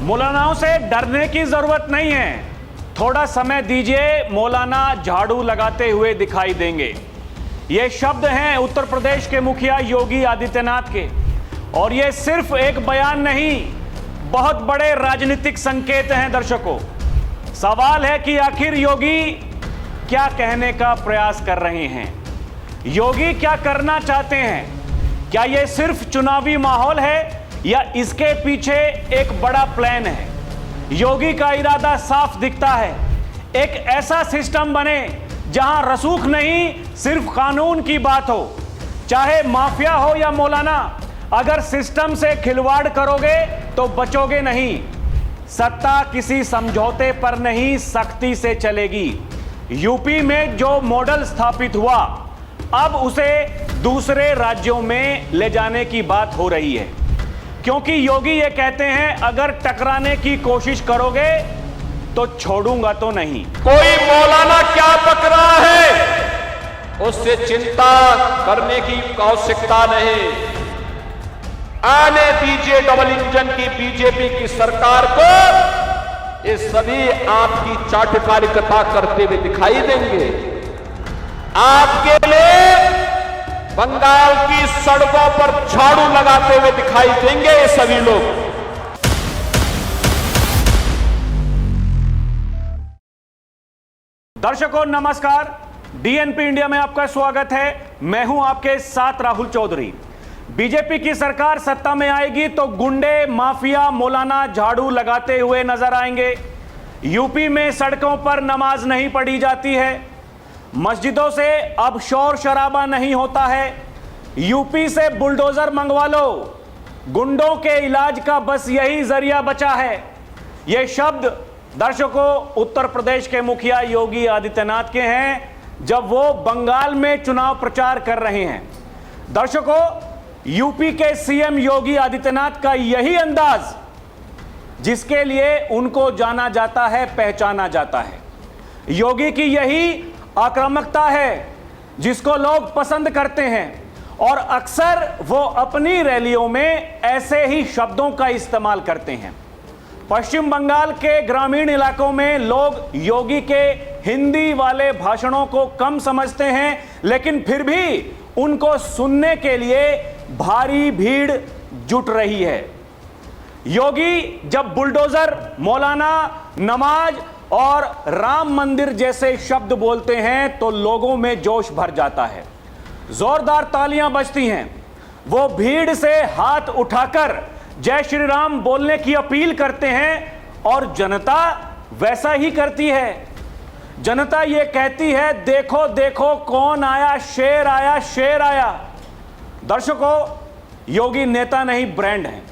मौलानाओं से डरने की जरूरत नहीं है। थोड़ा समय दीजिए, मौलाना झाड़ू लगाते हुए दिखाई देंगे। ये शब्द हैं उत्तर प्रदेश के मुखिया योगी आदित्यनाथ के, और ये सिर्फ एक बयान नहीं, बहुत बड़े राजनीतिक संकेत हैं। दर्शकों, सवाल है कि आखिर योगी क्या कहने का प्रयास कर रहे हैं? योगी क्या करना चाहते हैं? क्या यह सिर्फ चुनावी माहौल है या इसके पीछे एक बड़ा प्लान है? योगी का इरादा साफ दिखता है, एक ऐसा सिस्टम बने जहां रसूख नहीं, सिर्फ कानून की बात हो। चाहे माफिया हो या मौलाना, अगर सिस्टम से खिलवाड़ करोगे तो बचोगे नहीं। सत्ता किसी समझौते पर नहीं, सख्ती से चलेगी। यूपी में जो मॉडल स्थापित हुआ, अब उसे दूसरे राज्यों में ले जाने की बात हो रही है, क्योंकि योगी ये कहते हैं अगर टकराने की कोशिश करोगे तो छोड़ूंगा तो नहीं। कोई मौलाना क्या पकड़ा है, उससे चिंता करने की आवश्यकता नहीं। आने दीजिए डबल इंजन की बीजेपी की सरकार को, ये सभी आपकी चाटकारिता करते हुए दिखाई देंगे। आपके लिए बंगाल की सड़कों पर झाड़ू लगाते हुए दिखाई देंगे ये सभी लोग। दर्शकों नमस्कार, डीएनपी इंडिया में आपका स्वागत है। मैं हूं आपके साथ राहुल चौधरी। बीजेपी की सरकार सत्ता में आएगी तो गुंडे, माफिया, मौलाना झाड़ू लगाते हुए नजर आएंगे। यूपी में सड़कों पर नमाज नहीं पढ़ी जाती है, मस्जिदों से अब शोर शराबा नहीं होता है। यूपी से बुलडोजर मंगवा लो, गुंडों के इलाज का बस यही जरिया बचा है। ये शब्द दर्शकों उत्तर प्रदेश के मुखिया योगी आदित्यनाथ के हैं, जब वो बंगाल में चुनाव प्रचार कर रहे हैं। दर्शकों, यूपी के सीएम योगी आदित्यनाथ का यही अंदाज, जिसके लिए उनको जाना जाता है, पहचाना जाता है। योगी की यही आक्रामकता है जिसको लोग पसंद करते हैं, और अक्सर वो अपनी रैलियों में ऐसे ही शब्दों का इस्तेमाल करते हैं। पश्चिम बंगाल के ग्रामीण इलाकों में लोग योगी के हिंदी वाले भाषणों को कम समझते हैं, लेकिन फिर भी उनको सुनने के लिए भारी भीड़ जुट रही है। योगी जब बुलडोजर, मौलाना, नमाज और राम मंदिर जैसे शब्द बोलते हैं तो लोगों में जोश भर जाता है, जोरदार तालियां बजती हैं। वो भीड़ से हाथ उठाकर जय श्री राम बोलने की अपील करते हैं, और जनता वैसा ही करती है। जनता ये कहती है, देखो देखो कौन आया, शेर आया, शेर आया। दर्शकों, योगी नेता नहीं, ब्रांड हैं,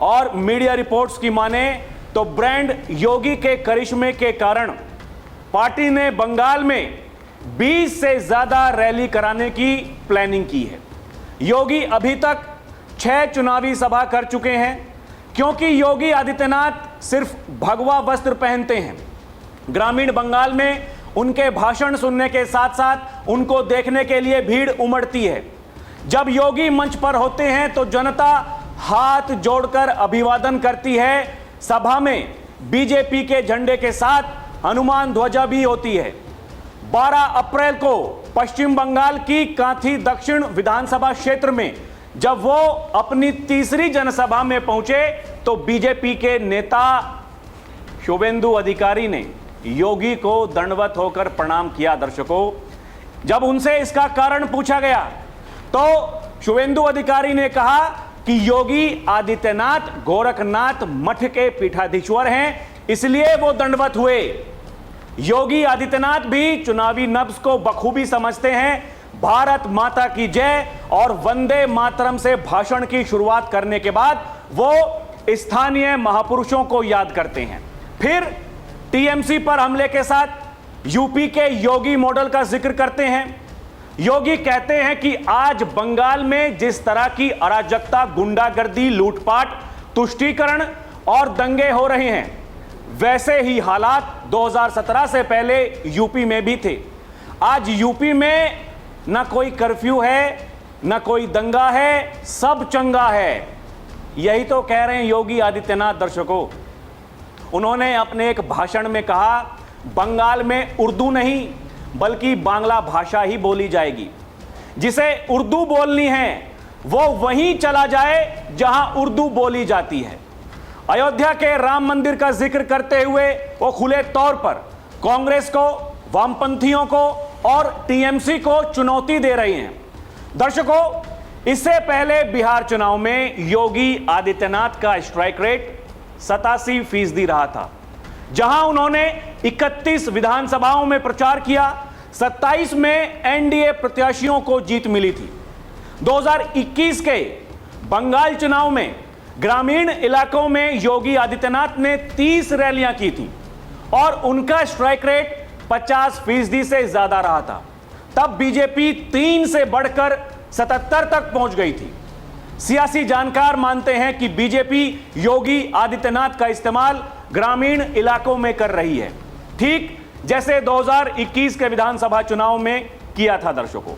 और मीडिया रिपोर्ट्स की माने तो ब्रांड योगी के करिश्मे के कारण पार्टी ने बंगाल में 20 से ज्यादा रैली कराने की प्लानिंग की है। योगी अभी तक 6 चुनावी सभा कर चुके हैं, क्योंकि योगी आदित्यनाथ सिर्फ भगवा वस्त्र पहनते हैं। ग्रामीण बंगाल में उनके भाषण सुनने के साथ साथ उनको देखने के लिए भीड़ उमड़ती है। जब योगी मंच पर होते हैं तो जनता हाथ जोड़कर अभिवादन करती है। सभा में बीजेपी के झंडे के साथ हनुमान ध्वजा भी होती है। 12 अप्रैल को पश्चिम बंगाल की कांथी दक्षिण विधानसभा क्षेत्र में जब वो अपनी तीसरी जनसभा में पहुंचे तो बीजेपी के नेता शुभेंदु अधिकारी ने योगी को दंडवत होकर प्रणाम किया। दर्शकों, जब उनसे इसका कारण पूछा गया तो शुभेंदु अधिकारी ने कहा कि योगी आदित्यनाथ गोरखनाथ मठ के पीठाधीश्वर हैं, इसलिए वो दंडवत हुए। योगी आदित्यनाथ भी चुनावी नब्ज को बखूबी समझते हैं। भारत माता की जय और वंदे मातरम से भाषण की शुरुआत करने के बाद वो स्थानीय महापुरुषों को याद करते हैं। फिर टीएमसी पर हमले के साथ यूपी के योगी मॉडल का जिक्र करते हैं। योगी कहते हैं कि आज बंगाल में जिस तरह की अराजकता, गुंडागर्दी, लूटपाट, तुष्टीकरण और दंगे हो रहे हैं, वैसे ही हालात 2017 से पहले यूपी में भी थे। आज यूपी में ना कोई कर्फ्यू है, ना कोई दंगा है, सब चंगा है। यही तो कह रहे हैं योगी आदित्यनाथ। दर्शकों, उन्होंने अपने एक भाषण में कहा, बंगाल में उर्दू नहीं बल्कि बांग्ला भाषा ही बोली जाएगी। जिसे उर्दू बोलनी है वो वहीं चला जाए जहां उर्दू बोली जाती है। अयोध्या के राम मंदिर का जिक्र करते हुए वो खुले तौर पर कांग्रेस को, वामपंथियों को और टीएमसी को चुनौती दे रहे हैं। दर्शकों, इससे पहले बिहार चुनाव में योगी आदित्यनाथ का स्ट्राइक रेट 87% रहा था, जहां उन्होंने 31 विधानसभाओं में प्रचार किया, 27 में एनडीए प्रत्याशियों को जीत मिली थी। 2021 के बंगाल चुनाव में ग्रामीण इलाकों में योगी आदित्यनाथ ने 30 रैलियां की थी और उनका स्ट्राइक रेट 50% से ज्यादा रहा था। तब बीजेपी 3 से बढ़कर 77 तक पहुंच गई थी। सियासी जानकार मानते हैं कि बीजेपी योगी आदित्यनाथ का इस्तेमाल ग्रामीण इलाकों में कर रही है, ठीक जैसे 2021 के विधानसभा चुनाव में किया था। दर्शकों,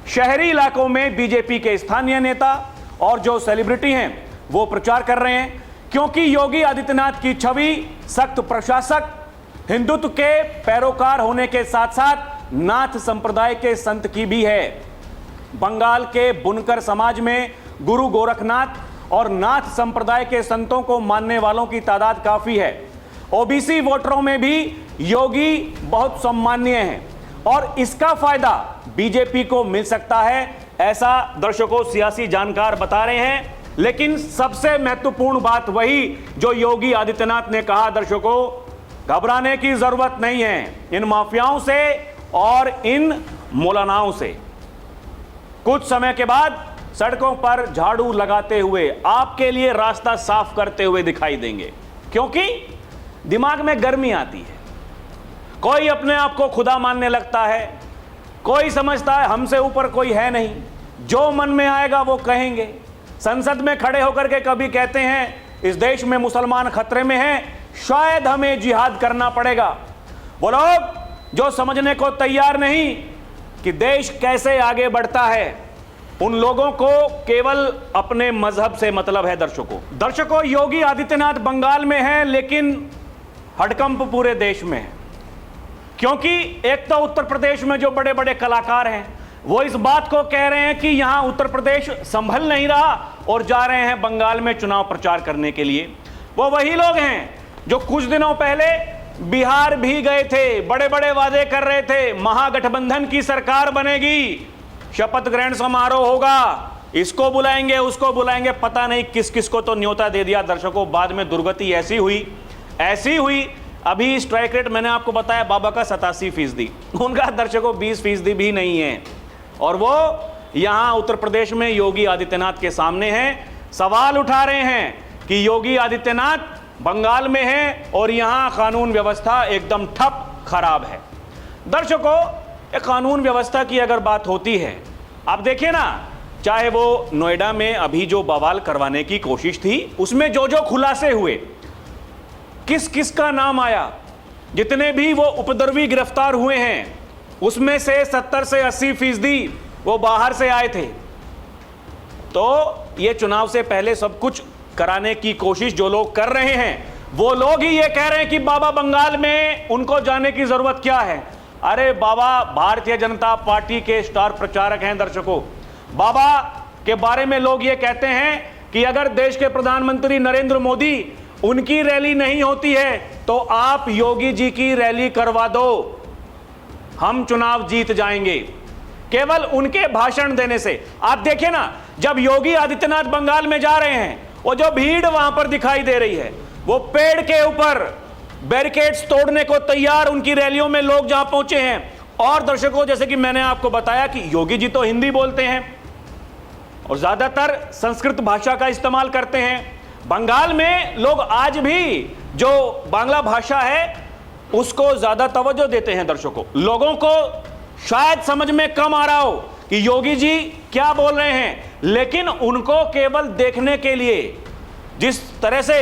शहरी इलाकों में बीजेपी के स्थानीय नेता और जो सेलिब्रिटी हैं वो प्रचार कर रहे हैं, क्योंकि योगी आदित्यनाथ की छवि सख्त प्रशासक, हिंदुत्व के पैरोकार होने के साथ साथ नाथ संप्रदाय के संत की भी है। बंगाल के बुनकर समाज में गुरु गोरखनाथ और नाथ संप्रदाय के संतों को मानने वालों की तादाद काफी है। ओबीसी वोटरों में भी योगी बहुत सम्मानीय हैं और इसका फायदा बीजेपी को मिल सकता है, ऐसा दर्शकों सियासी जानकार बता रहे हैं। लेकिन सबसे महत्वपूर्ण बात वही जो योगी आदित्यनाथ ने कहा, दर्शकों घबराने की जरूरत नहीं है इन माफियाओं से और इन मौलानाओं से। कुछ समय के बाद सड़कों पर झाड़ू लगाते हुए आपके लिए रास्ता साफ करते हुए दिखाई देंगे, क्योंकि दिमाग में गर्मी आती है। कोई अपने आप को खुदा मानने लगता है, कोई समझता है हमसे ऊपर कोई है नहीं, जो मन में आएगा वो कहेंगे। संसद में खड़े होकर के कभी कहते हैं इस देश में मुसलमान खतरे में हैं, शायद हमें जिहाद करना पड़ेगा। वो लोग जो समझने को तैयार नहीं कि देश कैसे आगे बढ़ता है, उन लोगों को केवल अपने मजहब से मतलब है। दर्शकों, योगी आदित्यनाथ बंगाल में है, लेकिन हड़कंप पूरे देश में है, क्योंकि एक तो उत्तर प्रदेश में जो बड़े बड़े कलाकार हैं वो इस बात को कह रहे हैं कि यहां उत्तर प्रदेश संभल नहीं रहा और जा रहे हैं बंगाल में चुनाव प्रचार करने के लिए। वो वही लोग हैं जो कुछ दिनों पहले बिहार भी गए थे, बड़े बड़े वादे कर रहे थे, महागठबंधन की सरकार बनेगी, शपथ ग्रहण समारोह होगा, इसको बुलाएंगे उसको बुलाएंगे, पता नहीं किस किस को तो न्योता दे दिया। दर्शकों, बाद में दुर्गति ऐसी हुई। अभी स्ट्राइक रेट मैंने आपको बताया बाबा का 87%, उनका दर्शकों 20% भी नहीं है, और वो यहां उत्तर प्रदेश में योगी आदित्यनाथ के सामने हैं। सवाल उठा रहे हैं कि योगी आदित्यनाथ बंगाल में है और यहां कानून व्यवस्था एकदम ठप खराब है। दर्शकों, कानून व्यवस्था की अगर बात होती है, आप देखिए ना, चाहे वो नोएडा में अभी जो बवाल करवाने की कोशिश थी उसमें जो जो खुलासे हुए, किस किस का नाम आया, जितने भी वो उपद्रवी गिरफ्तार हुए हैं उसमें से 70 से 80% वो बाहर से आए थे। तो ये चुनाव से पहले सब कुछ कराने की कोशिश जो लोग कर रहे हैं, वो लोग ही ये कह रहे हैं कि बाबा बंगाल में उनको जाने की जरूरत क्या है। अरे बाबा भारतीय जनता पार्टी के स्टार प्रचारक हैं। दर्शकों, बाबा के बारे में लोग ये कहते हैं कि अगर देश के प्रधानमंत्री नरेंद्र मोदी उनकी रैली नहीं होती है तो आप योगी जी की रैली करवा दो, हम चुनाव जीत जाएंगे केवल उनके भाषण देने से। आप देखिए ना, जब योगी आदित्यनाथ बंगाल में जा रहे हैं, वो जो भीड़ वहां पर दिखाई दे रही है, वो पेड़ के ऊपर बैरिकेड्स तोड़ने को तैयार उनकी रैलियों में लोग जहां पहुंचे हैं। और दर्शकों, जैसे कि मैंने आपको बताया कि योगी जी तो हिंदी बोलते हैं और ज्यादातर संस्कृत भाषा का इस्तेमाल करते हैं। बंगाल में लोग आज भी जो बांग्ला भाषा है उसको ज्यादा तवज्जो देते हैं। दर्शकों, लोगों को शायद समझ में कम आ रहा हो कि योगी जी क्या बोल रहे हैं, लेकिन उनको केवल देखने के लिए जिस तरह से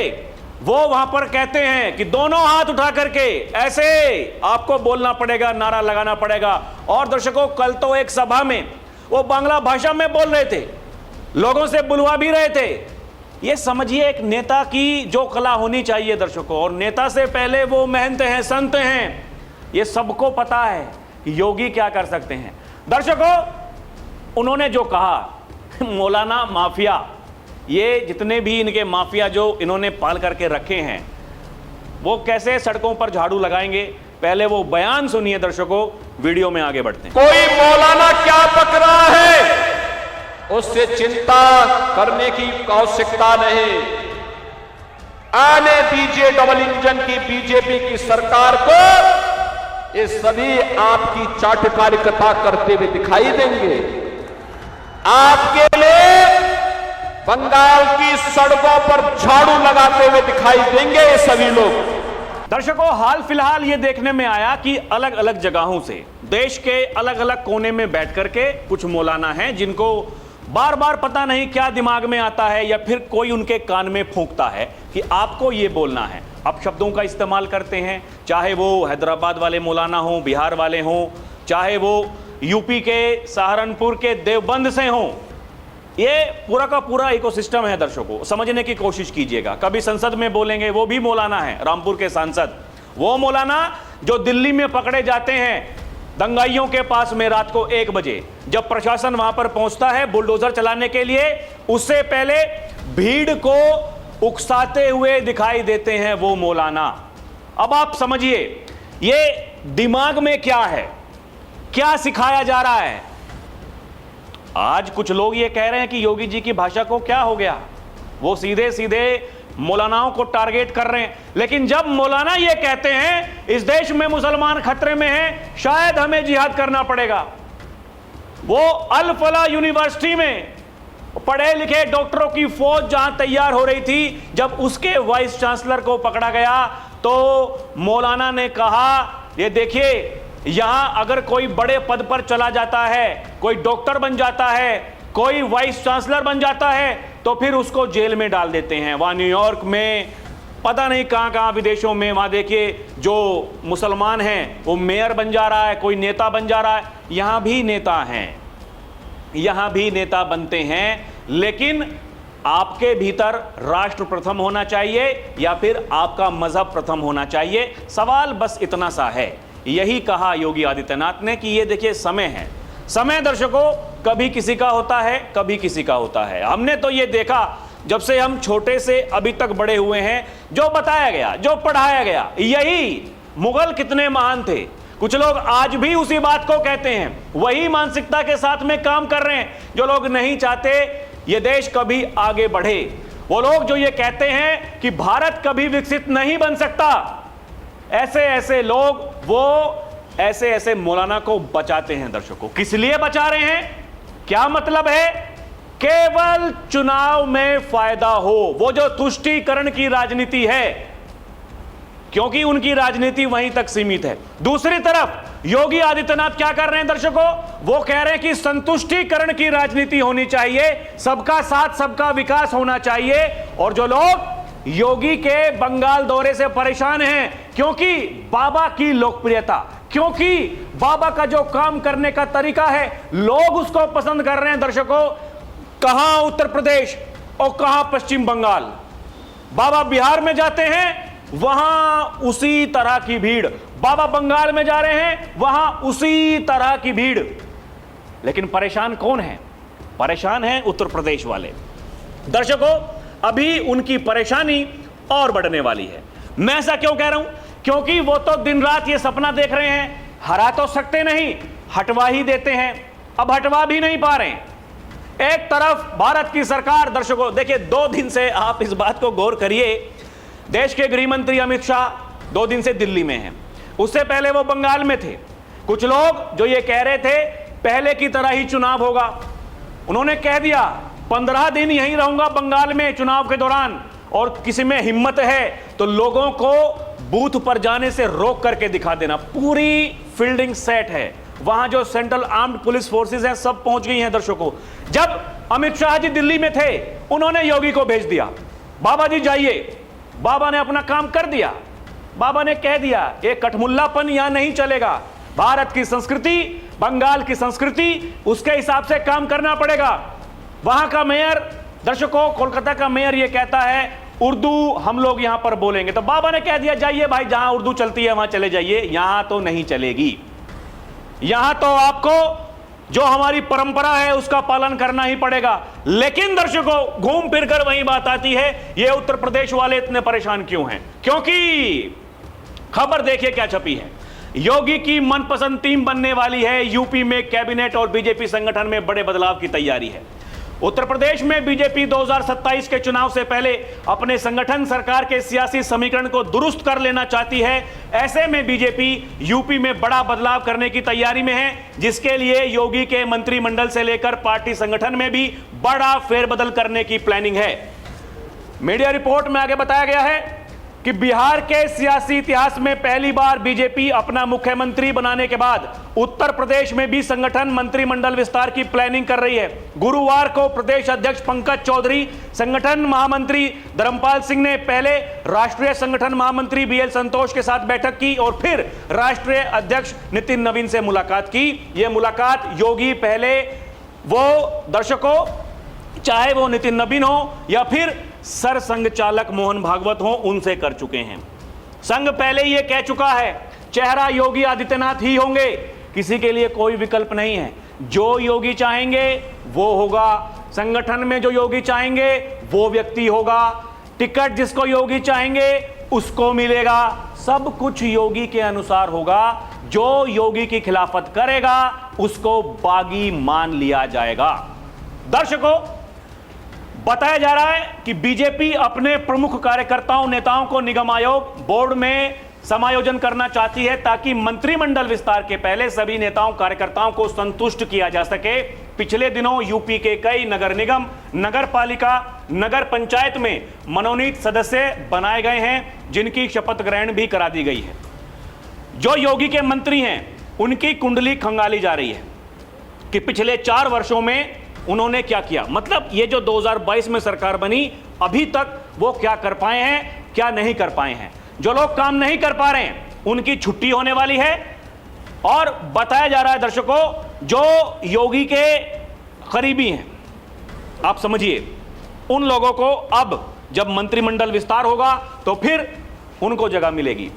वो वहां पर कहते हैं कि दोनों हाथ उठा करके ऐसे आपको बोलना पड़ेगा, नारा लगाना पड़ेगा। और दर्शकों, कल तो एक सभा में वो बांग्ला भाषा में बोल रहे थे, लोगों से बुलवा भी रहे थे। ये समझिए एक नेता की जो कला होनी चाहिए दर्शकों, और नेता से पहले वो महंत हैं, संत हैं, ये सबको पता है योगी क्या कर सकते हैं। दर्शकों, उन्होंने जो कहा मौलाना माफिया, ये जितने भी इनके माफिया जो इन्होंने पाल करके रखे हैं वो कैसे सड़कों पर झाड़ू लगाएंगे, पहले वो बयान सुनिए दर्शकों, वीडियो में आगे बढ़ते हैं। कोई मौलाना क्या पक रहा है उससे चिंता करने की आवश्यकता नहीं। आने दीजिए डबल इंजन की बीजेपी की सरकार को, ये सभी आपकी चाटकारिता करते हुए दिखाई देंगे। आपके लिए बंगाल की सड़कों पर झाड़ू लगाते हुए दिखाई देंगे ये सभी लोग। दर्शकों, हाल फिलहाल ये देखने में आया कि अलग अलग जगहों से देश के अलग अलग कोने में बैठ करके कुछ मौलाना हैं जिनको बार बार पता नहीं क्या दिमाग में आता है या फिर कोई उनके कान में फूंकता है कि आपको ये बोलना है। अब शब्दों का इस्तेमाल करते हैं, चाहे वो हैदराबाद वाले मौलाना हों, बिहार वाले हों, चाहे वो यूपी के सहारनपुर के देवबंद से हों। ये पूरा का पूरा इकोसिस्टम है दर्शकों, समझने की कोशिश कीजिएगा। कभी संसद में बोलेंगे, वो भी मौलाना है, रामपुर के सांसद, वो मौलाना जो दिल्ली में पकड़े जाते हैं दंगाइयों के पास में रात को 1 बजे, जब प्रशासन वहां पर पहुंचता है बुलडोजर चलाने के लिए, उससे पहले भीड़ को उकसाते हुए दिखाई देते हैं वो मौलाना। अब आप समझिए ये दिमाग में क्या है, क्या सिखाया जा रहा है। आज कुछ लोग ये कह रहे हैं कि योगी जी की भाषा को क्या हो गया, वो सीधे सीधे मौलानाओं को टारगेट कर रहे हैं। लेकिन जब मौलाना ये कहते हैं इस देश में मुसलमान खतरे में हैं, शायद हमें जिहाद करना पड़ेगा। वो अल फला यूनिवर्सिटी में पढ़े लिखे डॉक्टरों की फौज जहां तैयार हो रही थी, जब उसके वाइस चांसलर को पकड़ा गया तो मौलाना ने कहा, ये देखिए यहां अगर कोई बड़े पद पर चला जाता है, कोई डॉक्टर बन जाता है, कोई वाइस चांसलर बन जाता है, तो फिर उसको जेल में डाल देते हैं। वहां न्यूयॉर्क में, पता नहीं कहां कहां विदेशों में, वहां देखिए जो मुसलमान हैं वो मेयर बन जा रहा है, कोई नेता बन जा रहा है। यहां भी नेता हैं, यहां भी नेता बनते हैं, लेकिन आपके भीतर राष्ट्र प्रथम होना चाहिए या फिर आपका मजहब प्रथम होना चाहिए। सवाल बस इतना सा है। यही कहा योगी आदित्यनाथ ने कि ये देखिए समय है, समय दर्शकों कभी किसी का होता है, कभी किसी का होता है। हमने तो ये देखा जब से हम छोटे से अभी तक बड़े हुए हैं, जो बताया गया, जो पढ़ाया गया, यही मुगल कितने महान थे। कुछ लोग आज भी उसी बात को कहते हैं, वही मानसिकता के साथ में काम कर रहे हैं। जो लोग नहीं चाहते ये देश कभी आगे बढ़े, वो लोग जो ये कहते हैं कि भारत कभी विकसित नहीं बन सकता, ऐसे ऐसे लोग वो ऐसे ऐसे मौलाना को बचाते हैं। दर्शकों, किस लिए बचा रहे हैं, क्या मतलब है? केवल चुनाव में फायदा हो, वो जो तुष्टीकरण की राजनीति है, क्योंकि उनकी राजनीति वहीं तक सीमित है। दूसरी तरफ योगी आदित्यनाथ क्या कर रहे हैं दर्शकों, वो कह रहे हैं कि संतुष्टीकरण की राजनीति होनी चाहिए, सबका साथ सबका विकास होना चाहिए। और जो लोग योगी के बंगाल दौरे से परेशान हैं, क्योंकि बाबा की लोकप्रियता, क्योंकि बाबा का जो काम करने का तरीका है, लोग उसको पसंद कर रहे हैं। दर्शकों, कहां उत्तर प्रदेश और कहां पश्चिम बंगाल, बाबा बिहार में जाते हैं वहां उसी तरह की भीड़, बाबा बंगाल में जा रहे हैं वहां उसी तरह की भीड़। लेकिन परेशान कौन है? परेशान है उत्तर प्रदेश वाले। दर्शकों, अभी उनकी परेशानी और बढ़ने वाली है। मैं ऐसा क्यों कह रहा हूं? क्योंकि वो तो दिन रात ये सपना देख रहे हैं, हरा तो सकते नहीं, हटवा ही देते हैं। अब हटवा भी नहीं पा रहे हैं। एक तरफ भारत की सरकार, दर्शकों देखिए 2 दिन से आप इस बात को गौर करिए, देश के गृह मंत्री अमित शाह 2 दिन से दिल्ली में हैं, उससे पहले वो बंगाल में थे। कुछ लोग जो ये कह रहे थे पहले की तरह ही चुनाव होगा, उन्होंने कह दिया 15 दिन यहीं रहूंगा बंगाल में चुनाव के दौरान, और किसी में हिम्मत है तो लोगों को बूथ पर जाने से रोक करके दिखा देना। पूरी फील्डिंग सेट है, वहां जो सेंट्रल आर्म्ड पुलिस फोर्सेस हैं सब पहुंच गई हैं। दर्शकों, जब अमित शाह जी दिल्ली में थे उन्होंने योगी को भेज दिया, बाबा जी जाइए। बाबा ने अपना काम कर दिया, बाबा ने कह दिया ये कठमुल्लापन यहां नहीं चलेगा, भारत की संस्कृति, बंगाल की संस्कृति, उसके हिसाब से काम करना पड़ेगा। वहां का मेयर दर्शकों, कोलकाता का मेयर यह कहता है उर्दू हम लोग यहां पर बोलेंगे, तो बाबा ने कह दिया जाइए भाई, जहां उर्दू चलती है वहां चले जाइए, यहां तो नहीं चलेगी। यहां तो आपको जो हमारी परंपरा है उसका पालन करना ही पड़ेगा। लेकिन दर्शकों, घूम फिर कर वही बात आती है, ये उत्तर प्रदेश वाले इतने परेशान क्यों हैं? क्योंकि खबर देखिए क्या छपी है। योगी की मनपसंद टीम बनने वाली है, यूपी में कैबिनेट और बीजेपी संगठन में बड़े बदलाव की तैयारी है। उत्तर प्रदेश में बीजेपी 2027 के चुनाव से पहले अपने संगठन सरकार के सियासी समीकरण को दुरुस्त कर लेना चाहती है। ऐसे में बीजेपी यूपी में बड़ा बदलाव करने की तैयारी में है, जिसके लिए योगी के मंत्रिमंडल से लेकर पार्टी संगठन में भी बड़ा फेरबदल करने की प्लानिंग है। मीडिया रिपोर्ट में आगे बताया गया है कि बिहार के सियासी इतिहास में पहली बार बीजेपी अपना मुख्यमंत्री बनाने के बाद उत्तर प्रदेश में भी संगठन मंत्रिमंडल विस्तार की प्लानिंग कर रही है। गुरुवार को प्रदेश अध्यक्ष पंकज चौधरी, संगठन महामंत्री धर्मपाल सिंह ने पहले राष्ट्रीय संगठन महामंत्री बीएल संतोष के साथ बैठक की और फिर राष्ट्रीय अध्यक्ष नितिन नवीन से मुलाकात की। यह मुलाकात योगी पहले वो दर्शकों, चाहे वो नितिन नवीन हो या फिर सर संघ चालक मोहन भागवत हो, उनसे कर चुके हैं। संघ पहले ही ये कह चुका है, चेहरा योगी आदित्यनाथ ही होंगे, किसी के लिए कोई विकल्प नहीं है। जो योगी चाहेंगे वो होगा, संगठन में जो योगी चाहेंगे वो व्यक्ति होगा, टिकट जिसको योगी चाहेंगे उसको मिलेगा, सब कुछ योगी के अनुसार होगा। जो योगी की खिलाफत करेगा उसको बागी मान लिया जाएगा। दर्शकों, बताया जा रहा है कि बीजेपी अपने प्रमुख कार्यकर्ताओं नेताओं को निगम आयोग बोर्ड में समायोजन करना चाहती है, ताकि मंत्रिमंडल विस्तार के पहले सभी नेताओं कार्यकर्ताओं को संतुष्ट किया जा सके। पिछले दिनों यूपी के कई नगर निगम, नगर पालिका, नगर पंचायत में मनोनीत सदस्य बनाए गए हैं, जिनकी शपथ ग्रहण भी करा दी गई है। जो योगी के मंत्री हैं उनकी कुंडली खंगाली जा रही है कि पिछले 4 वर्षों में उन्होंने क्या किया। मतलब ये जो 2022 में सरकार बनी, अभी तक वो क्या कर पाए हैं, क्या नहीं कर पाए हैं। जो लोग काम नहीं कर पा रहे हैं उनकी छुट्टी होने वाली है। और बताया जा रहा है दर्शकों, जो योगी के करीबी हैं, आप समझिए, उन लोगों को अब जब मंत्रिमंडल विस्तार होगा तो फिर उनको जगह मिलेगी।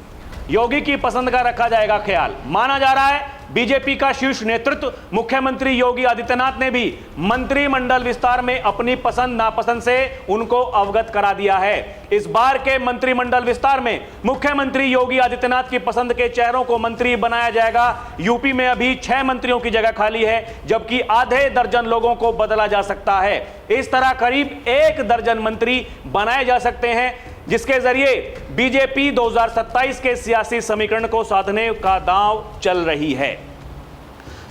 योगी की पसंद का रखा जाएगा ख्याल। माना जा रहा है बीजेपी का शीर्ष नेतृत्व मुख्यमंत्री योगी आदित्यनाथ ने भी मंत्रिमंडल विस्तार में अपनी पसंद नापसंद से उनको अवगत करा दिया है। इस बार के मंत्रिमंडल विस्तार में मुख्यमंत्री योगी आदित्यनाथ की पसंद के चेहरों को मंत्री बनाया जाएगा। यूपी में अभी 6 मंत्रियों की जगह खाली है, जबकि आधे दर्जन लोगों को बदला जा सकता है। इस तरह करीब 1 दर्जन मंत्री बनाए जा सकते हैं, जिसके जरिए बीजेपी 2027 के सियासी समीकरण को साधने का दांव चल रही है।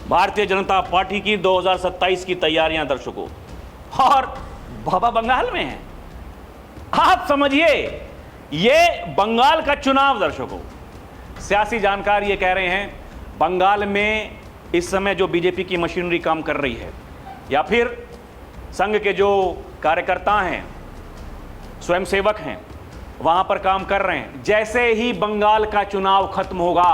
भारतीय जनता पार्टी की 2027 की तैयारियां दर्शकों, और बाबा बंगाल में है। आप समझिए, ये बंगाल का चुनाव दर्शकों, सियासी जानकार ये कह रहे हैं बंगाल में इस समय जो बीजेपी की मशीनरी काम कर रही है, या फिर संघ के जो कार्यकर्ता हैं, स्वयंसेवक हैं, वहां पर काम कर रहे हैं, जैसे ही बंगाल का चुनाव खत्म होगा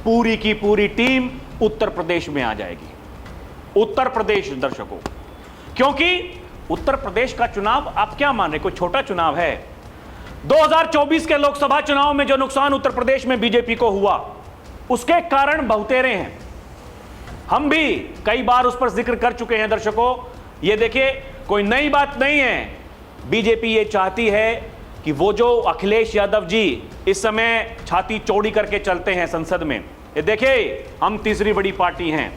पूरी की पूरी टीम उत्तर प्रदेश में आ जाएगी। उत्तर प्रदेश दर्शकों, क्योंकि उत्तर प्रदेश का चुनाव आप क्या मान रहे, कोई छोटा चुनाव है। 2024 के लोकसभा चुनाव में जो नुकसान उत्तर प्रदेश में बीजेपी को हुआ, उसके कारण बहुतेरे हैं। हम भी कई बार उस पर जिक्र कर चुके हैं दर्शकों। ये देखिए, कोई नई बात नहीं है। बीजेपी ये चाहती है कि वो जो अखिलेश यादव जी इस समय छाती चौड़ी करके चलते हैं संसद में, ये देखिए, हम तीसरी बड़ी पार्टी हैं।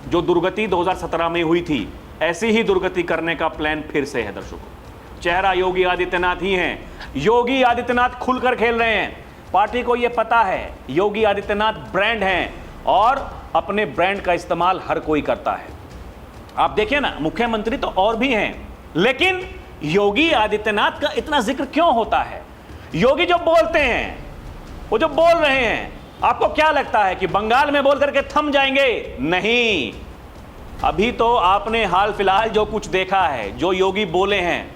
जो दुर्गति 2017 में हुई थी, ऐसी ही दुर्गति करने का प्लान फिर से है दर्शकों। चेहरा योगी आदित्यनाथ ही हैं। योगी आदित्यनाथ खुलकर खेल रहे हैं। पार्टी को यह पता है योगी आदित्यनाथ ब्रांड हैं, और अपने ब्रांड का इस्तेमाल हर कोई करता है। आप देखिए ना, मुख्यमंत्री तो और भी हैं, लेकिन योगी आदित्यनाथ का इतना जिक्र क्यों होता है? योगी जो बोलते हैं, वो जो बोल रहे हैं, आपको क्या लगता है कि बंगाल में बोल करके थम जाएंगे? नहीं। अभी तो आपने हाल फिलहाल जो कुछ देखा है, जो योगी बोले हैं,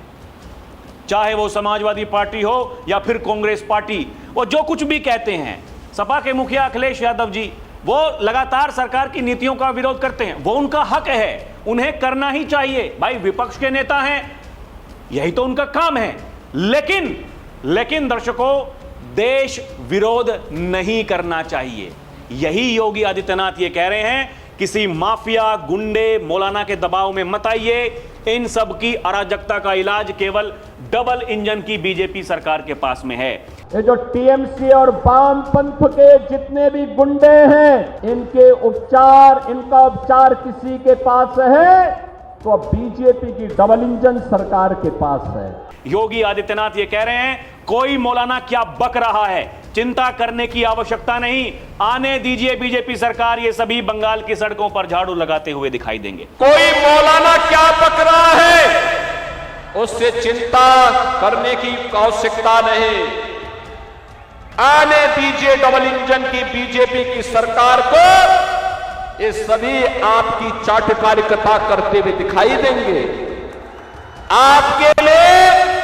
चाहे वो समाजवादी पार्टी हो या फिर कांग्रेस पार्टी, वो जो कुछ भी कहते हैं, सपा के मुखिया अखिलेश यादव जी, वो लगातार सरकार की नीतियों का विरोध करते हैं। वो उनका हक है, उन्हें करना ही चाहिए। भाई विपक्ष के नेता हैं, यही तो उनका काम है। लेकिन दर्शकों, देश विरोध नहीं करना चाहिए। यही योगी आदित्यनाथ ये कह रहे हैं, किसी माफिया, गुंडे, मौलाना के दबाव में मत आइए। इन सब की अराजकता का इलाज केवल डबल इंजन की बीजेपी सरकार के पास में है। ये जो टीएमसी और वामपंथ के जितने भी गुंडे हैं, इनका उपचार किसी के पास है तो बीजेपी की डबल इंजन सरकार के पास है। योगी आदित्यनाथ ये कह रहे हैं, कोई मौलाना क्या बक रहा है, चिंता करने की आवश्यकता नहीं, आने दीजिए बीजेपी सरकार, ये सभी बंगाल की सड़कों पर झाड़ू लगाते हुए दिखाई देंगे। कोई मौलाना क्या बक रहा है, उससे चिंता करने की आवश्यकता नहीं। आने दीजिए डबल इंजन की बीजेपी की सरकार को, ये सभी आपकी चाटकारिता करते हुए दिखाई देंगे। आपके लिए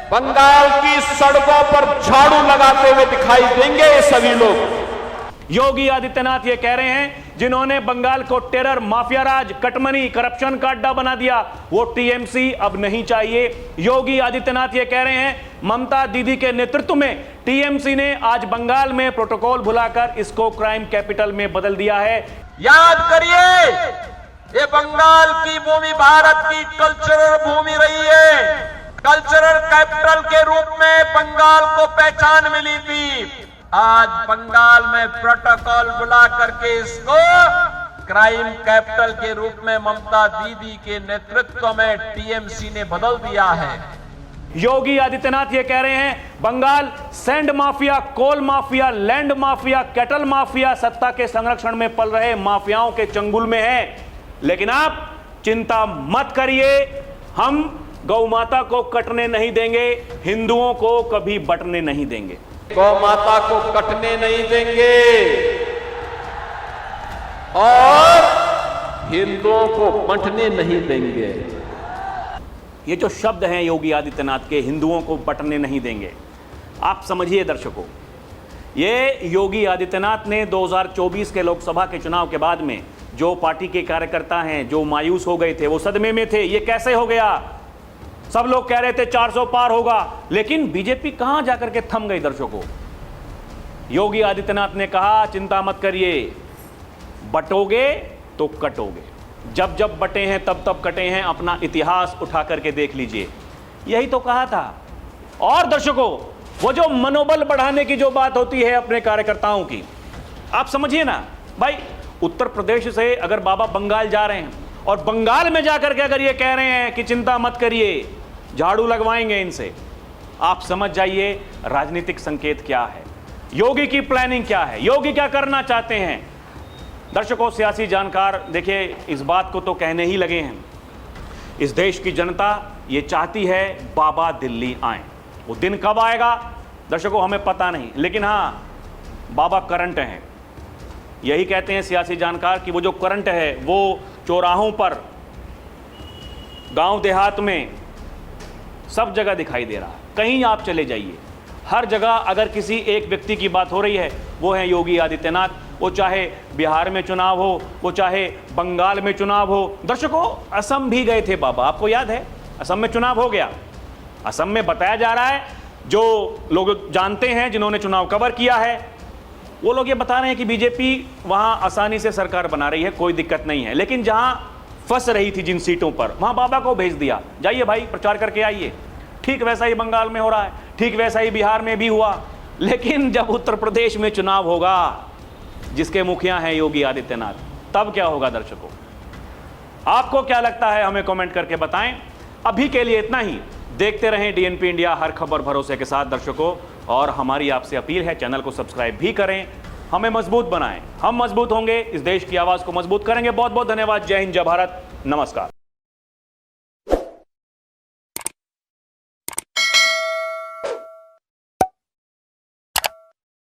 बंगाल की सड़कों पर झाड़ू लगाते हुए दिखाई देंगे ये सभी लोग। योगी आदित्यनाथ ये कह रहे हैं, जिन्होंने बंगाल को टेरर, माफिया राज, कटमनी, करप्शन का अड्डा बना दिया, वो टीएमसी अब नहीं चाहिए। योगी आदित्यनाथ ये कह रहे हैं, ममता दीदी के नेतृत्व में टीएमसी ने आज बंगाल में प्रोटोकॉल भुलाकर इसको क्राइम कैपिटल में बदल दिया है। याद करिए, ये बंगाल की भूमि भारत की कल्चरल भूमि रही है। कल्चरल कैपिटल के रूप में बंगाल को पहचान मिली थी। आज बंगाल में प्रोटोकॉल बुला करके इसको क्राइम कैपिटल के रूप में ममता दीदी के नेतृत्व में टीएमसी ने बदल दिया है। योगी आदित्यनाथ ये कह रहे हैं, Bengal sand mafia, coal mafia, land mafia, cattle mafia, सत्ता के संरक्षण में पल रहे माफियाओं के चंगुल में है। लेकिन आप चिंता मत करिए, हम गौ माता को कटने नहीं देंगे, हिंदुओं को कभी बटने नहीं देंगे। गौ माता को कटने नहीं देंगे और हिंदुओं को बंटने नहीं देंगे। ये जो शब्द हैं योगी आदित्यनाथ के, हिंदुओं को बटने नहीं देंगे, आप समझिए दर्शकों, ये योगी आदित्यनाथ ने 2024 के लोकसभा के चुनाव के बाद में जो पार्टी के कार्यकर्ता हैं जो मायूस हो गए थे, वो सदमे में थे, ये कैसे हो गया। सब लोग कह रहे थे 400 पार होगा, लेकिन बीजेपी कहां जाकर के थम गई दर्शकों। योगी आदित्यनाथ ने कहा, चिंता मत करिए, बटोगे तो कटोगे, जब जब बटे हैं तब तब कटे हैं, अपना इतिहास उठा करके देख लीजिए, यही तो कहा था। और दर्शकों, वो जो मनोबल बढ़ाने की जो बात होती है अपने कार्यकर्ताओं की, आप समझिए ना भाई, उत्तर प्रदेश से अगर बाबा बंगाल जा रहे हैं और बंगाल में जाकर के अगर ये कह रहे हैं कि चिंता मत करिए, झाड़ू लगवाएंगे इनसे, आप समझ जाइए राजनीतिक संकेत क्या है, योगी की प्लानिंग क्या है, योगी क्या करना चाहते हैं। दर्शकों, सियासी जानकार देखिए इस बात को तो कहने ही लगे हैं, इस देश की जनता ये चाहती है बाबा दिल्ली आए। वो दिन कब आएगा दर्शकों हमें पता नहीं, लेकिन हाँ, बाबा करंट हैं। यही कहते हैं सियासी जानकार कि वो जो करंट है वो चौराहों पर, गांव देहात में, सब जगह दिखाई दे रहा है। कहीं आप चले जाइए, हर जगह अगर किसी एक व्यक्ति की बात हो रही है, वो है योगी आदित्यनाथ। वो चाहे बिहार में चुनाव हो, वो चाहे बंगाल में चुनाव हो। दर्शकों, असम भी गए थे बाबा, आपको याद है, असम में चुनाव हो गया। असम में बताया जा रहा है, जो लोग जानते हैं, जिन्होंने चुनाव कवर किया है, वो लोग ये बता रहे हैं कि बीजेपी वहां आसानी से सरकार बना रही है, कोई दिक्कत नहीं है। लेकिन जहां फंस रही थी जिन सीटों पर, वहां बाबा को भेज दिया, जाइए भाई प्रचार करके आइए। ठीक वैसा ही बंगाल में हो रहा है, ठीक वैसा ही बिहार में भी हुआ। लेकिन जब उत्तर प्रदेश में चुनाव होगा, जिसके मुखिया हैं योगी आदित्यनाथ, तब क्या होगा दर्शकों? आपको क्या लगता है, हमें कमेंट करके बताएं। अभी के लिए इतना ही। देखते रहें डीएनपी इंडिया, हर खबर भरोसे के साथ दर्शकों। और हमारी आपसे अपील है, चैनल को सब्सक्राइब भी करें, हमें मजबूत बनाएं। हम मजबूत होंगे, इस देश की आवाज को मजबूत करेंगे। बहुत बहुत धन्यवाद। जय हिंद, जय भारत, नमस्कार।